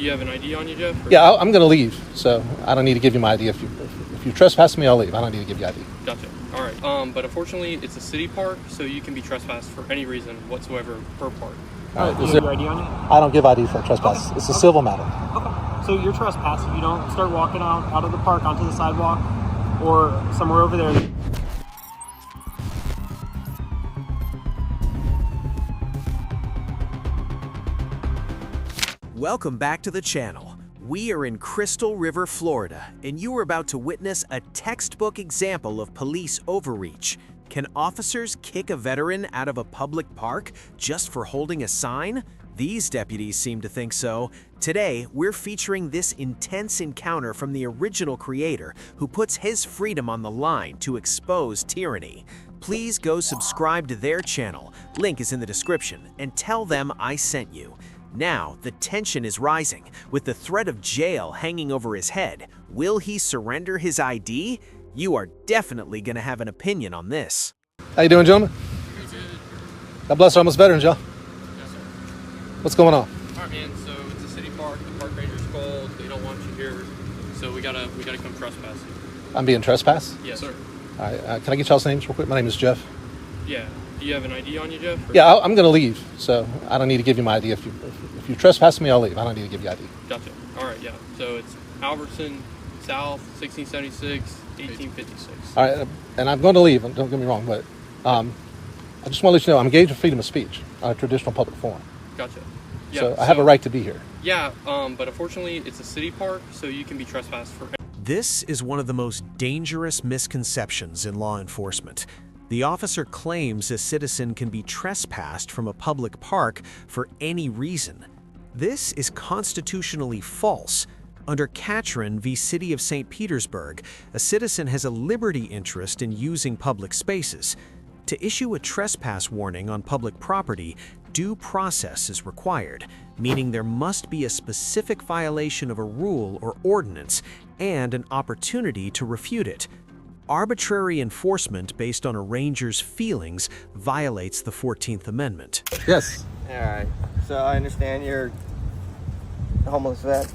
Do you have an ID on you, Jeff? Or? Yeah, I'm going to leave, so I don't need to give you my ID. If you trespass me, I'll leave. I don't need to give you ID. Gotcha. All right. But unfortunately, it's a city park, so you can be trespassed for any reason whatsoever per park. All right. Do you have your ID on you? I don't give ID for trespass. Okay. It's a civil matter. Okay. So you're trespassing. You don't start walking out of the park onto the sidewalk or somewhere over there. Welcome back to the channel. We are in Crystal River, Florida, and you are about to witness a textbook example of police overreach. Can officers kick a veteran out of a public park just for holding a sign? These deputies seem to think so. Today, we're featuring this intense encounter from the original creator who puts his freedom on the line to expose tyranny. Please go subscribe to their channel, link is in the description, and tell them I sent you. Now, the tension is rising, with the threat of jail hanging over his head. Will he surrender his ID? You are definitely going to have an opinion on this. How you doing, gentlemen? God bless our homeless veterans, y'all. Yes, sir. What's going on? All right, man. So it's a city park. The park ranger's called. They don't want you here, so we gotta come trespass you. I'm being trespassed? Yes, sir. All right. Can I get y'all's names real quick? My name is Jeff. Yeah. Do you have an ID on you, Jeff? Or? Yeah, I'm going to leave, so I don't need to give you my ID. If you trespass me, I'll leave. I don't need to give you ID. Gotcha. All right. Yeah. So it's Albertson South, 1676, 1856. All right, and I'm going to leave. Don't get me wrong, but I just want to let you know I'm engaged in freedom of speech on a traditional public forum. Gotcha. Yeah, So I have a right to be here. Yeah, but unfortunately, it's a city park, so you can be trespassed for. This is one of the most dangerous misconceptions in law enforcement. The officer claims a citizen can be trespassed from a public park for any reason. This is constitutionally false. Under Catron v. City of St. Petersburg, a citizen has a liberty interest in using public spaces. To issue a trespass warning on public property, due process is required, meaning there must be a specific violation of a rule or ordinance and an opportunity to refute it. Arbitrary enforcement based on a ranger's feelings violates the 14th Amendment. Yes. All right. So I understand you're a homeless vet?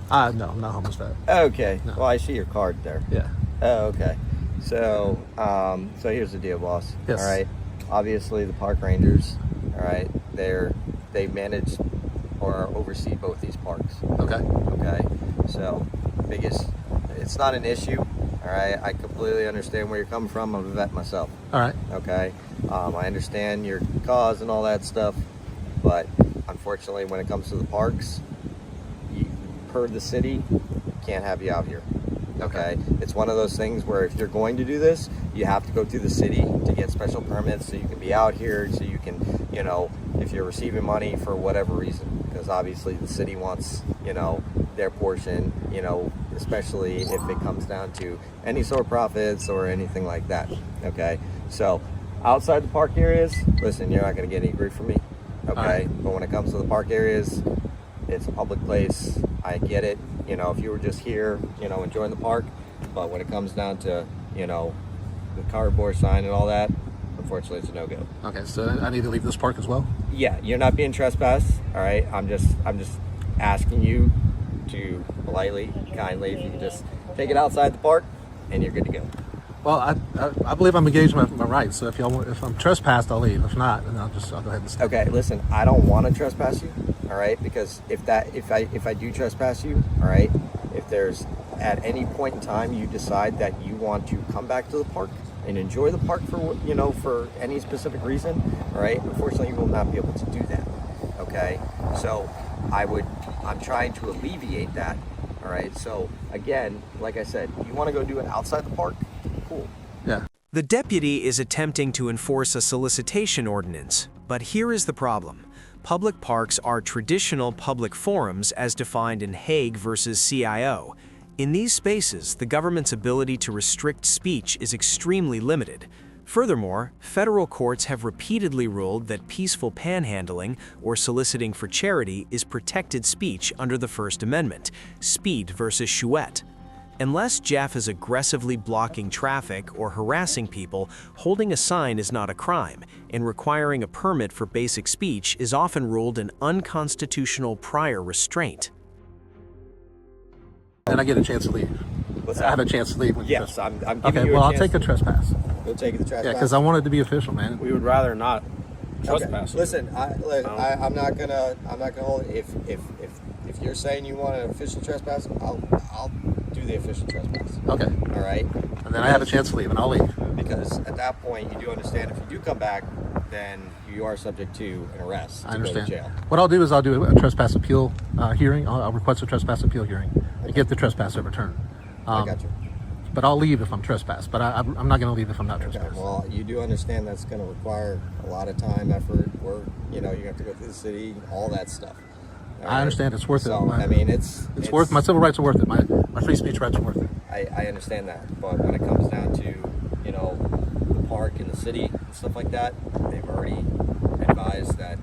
No, I'm not homeless vet. Okay. No. Well, I see your card there. Yeah. Oh, okay. So, so here's the deal, boss. Yes. All right. Obviously, the park rangers, all right, they manage or oversee both these parks. Okay. Okay. So, it's not an issue. All right. I completely understand where you're coming from. I'm a vet myself. All right. Okay. I understand your cause and all that stuff, but unfortunately, when it comes to the parks, per the city, can't have you out here. Okay, it's one of those things where if you're going to do this, you have to go through the city to get special permits so you can be out here, so you can, if you're receiving money for whatever reason, because obviously the city wants, their portion, especially if it comes down to any sort of profits or anything like that. Okay, so outside the park areas, listen, you're not going to get any grief from me. Okay, right. But when it comes to the park areas, it's a public place. I get it. If you were just here, enjoying the park, but when it comes down to, the cardboard sign and all that, unfortunately, it's a no-go. Okay, so I need to leave this park as well? Yeah, you're not being trespassed. All right, I'm just asking you to politely, kindly, if you can just take it outside the park, and you're good to go. Well, I believe I'm engaged in my rights. So if I'm trespassed, I'll leave. If not, then I'll go ahead and stay. Okay, listen, I don't want to trespass you. All right, because if I do trespass you, all right, if there's at any point in time you decide that you want to come back to the park and enjoy the park for any specific reason, all right, unfortunately you will not be able to do that. Okay, so I'm trying to alleviate that. All right, so again, like I said, you want to go do it outside the park? Cool. Yeah. The deputy is attempting to enforce a solicitation ordinance, but here is the problem. Public parks are traditional public forums as defined in Hague versus CIO. In these spaces, the government's ability to restrict speech is extremely limited. Furthermore, federal courts have repeatedly ruled that peaceful panhandling or soliciting for charity is protected speech under the First Amendment, Speed versus Chouette. Unless Jeff is aggressively blocking traffic or harassing people, holding a sign is not a crime, and requiring a permit for basic speech is often ruled an unconstitutional prior restraint. And I get a chance to leave. What's I that? have a chance to leave. When you Yes, trespass. I'm giving Okay, you a well, I'll chance take the to- trespass. You'll take the trespass. Yeah, because I want it to be official, man. We would rather not Okay. trespass. Listen, I'm not gonna hold it. If you're saying you want an official trespass, I'll do the official trespass. Okay. All right. And then I have a chance to leave, and I'll leave. Because at that point, you do understand if you do come back, then you are subject to an arrest. I understand. To go to jail. What I'll do is I'll do a trespass appeal hearing. I'll request a trespass appeal hearing and get the trespass overturned. I got you. But I'll leave if I'm trespassed. But I'm not going to leave if I'm not Okay. trespassed. Well, you do understand that's going to require a lot of time, effort, work. You know, you have to go through the city, all that stuff. All I understand it's worth it. So, I mean, it's worth my civil rights are worth it. My free speech rights are worth it. I understand that, but when it comes down to, you know, the park and the city and stuff like that, they've already advised that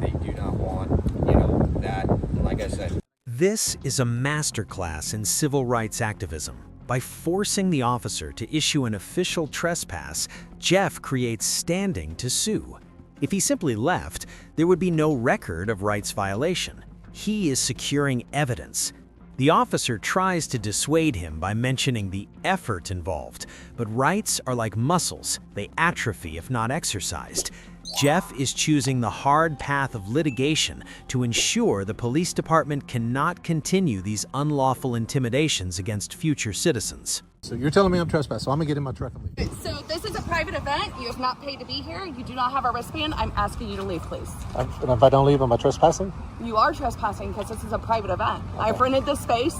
they do not want, you know, that. And like I said, This is a masterclass in civil rights activism. By forcing the officer to issue an official trespass, Jeff creates standing to sue. If he simply left, there would be no record of rights violation. He is securing evidence. The officer tries to dissuade him by mentioning the effort involved, but rights are like muscles. They atrophy if not exercised. Jeff is choosing the hard path of litigation to ensure the police department cannot continue these unlawful intimidations against future citizens. So you're telling me I'm trespassed, so I'm going to get in my truck and leave. So this is a private event. You have not paid to be here. You do not have a wristband. I'm asking you to leave, please. And if I don't leave, am I trespassing? You are trespassing because this is a private event. Okay. I've rented this space,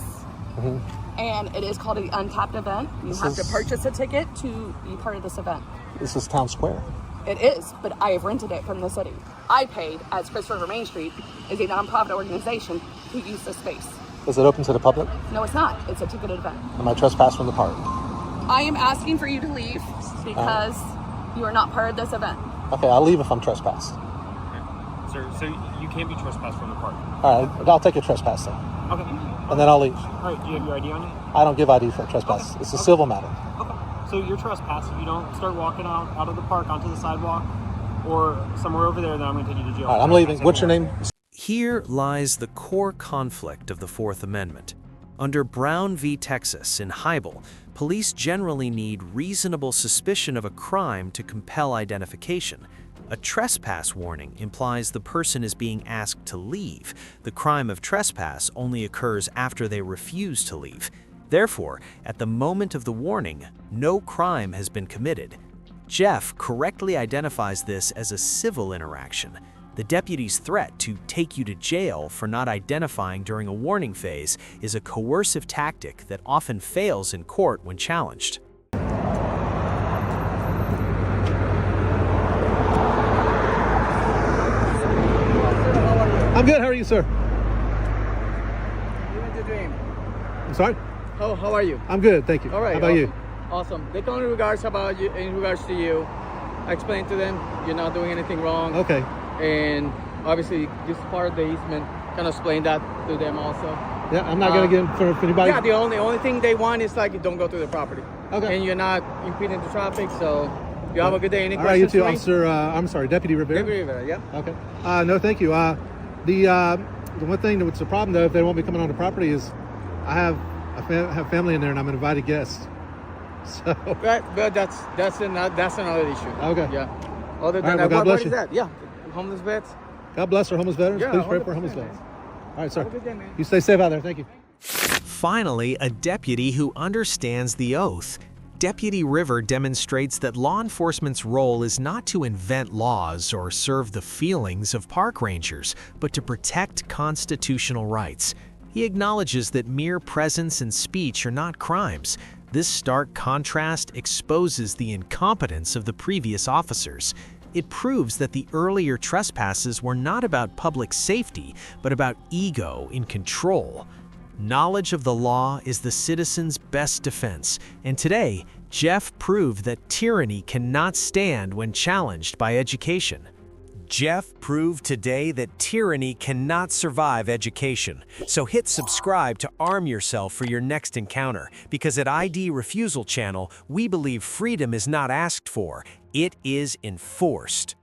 and it is called an untapped event. You have to purchase a ticket to be part of this event. This is Town Square. It is, but I have rented it from the city. I paid, as Christopher Main Street is a nonprofit organization, to use this space. Is it open to the public? No, it's not. It's a ticketed event. Am I trespassed from the park? I am asking for you to leave because you are not part of this event. Okay, I'll leave if I'm trespassed. Sir, so you can't be trespassed from the park. All right, I'll take a trespass then. Okay. And then I'll leave. All right, do you have your ID on you? I don't give ID for a trespass. Okay. It's a civil matter. Okay. So you're trespassing. If you don't start walking out of the park onto the sidewalk or somewhere over there, then I'm going to take you to jail. All right, I'm leaving. What's your name? Here lies the core conflict of the Fourth Amendment. Under Brown v. Texas in Hybel, police generally need reasonable suspicion of a crime to compel identification. A trespass warning implies the person is being asked to leave. The crime of trespass only occurs after they refuse to leave. Therefore, at the moment of the warning, no crime has been committed. Jeff correctly identifies this as a civil interaction. The deputy's threat to take you to jail for not identifying during a warning phase is a coercive tactic that often fails in court when challenged. I'm good. How are you, sir? Living the dream. I'm sorry? How are you? I'm good, thank you. All right. How about you? Awesome. They come in regards to you. I explained to them you're not doing anything wrong. Okay. And obviously this is part of the easement. Kind of explain that to them also. Yeah, I'm not going to get in front of anybody. Yeah, the only thing they want is like you don't go through the property. Okay. And you're not impeding the traffic, so you have a good day. Any All right, you questions too, for me? Officer. I'm sorry, Deputy Rivera. Deputy Rivera, yeah. Okay. No, thank you. The one thing that's the problem though, if they won't be coming on the property, is I have family in there and I'm an invited guest. So. Right, but that's another issue. Okay. Yeah. Other All than right, well, God what bless is you. that? Yeah. Homeless vets. God bless our homeless veterans. Yeah, Please pray for 100%, homeless man. veterans. All right, sir. Have a good day, man. You stay safe out there. Thank you. Finally, a deputy who understands the oath. Deputy River demonstrates that law enforcement's role is not to invent laws or serve the feelings of park rangers, but to protect constitutional rights. He acknowledges that mere presence and speech are not crimes. This stark contrast exposes the incompetence of the previous officers. It proves that the earlier trespasses were not about public safety, but about ego in control. Knowledge of the law is the citizen's best defense, and today, Jeff proved that tyranny cannot stand when challenged by education. Jeff proved today that tyranny cannot survive education. So hit subscribe to arm yourself for your next encounter, because at ID Refusal channel, we believe freedom is not asked for, it is enforced.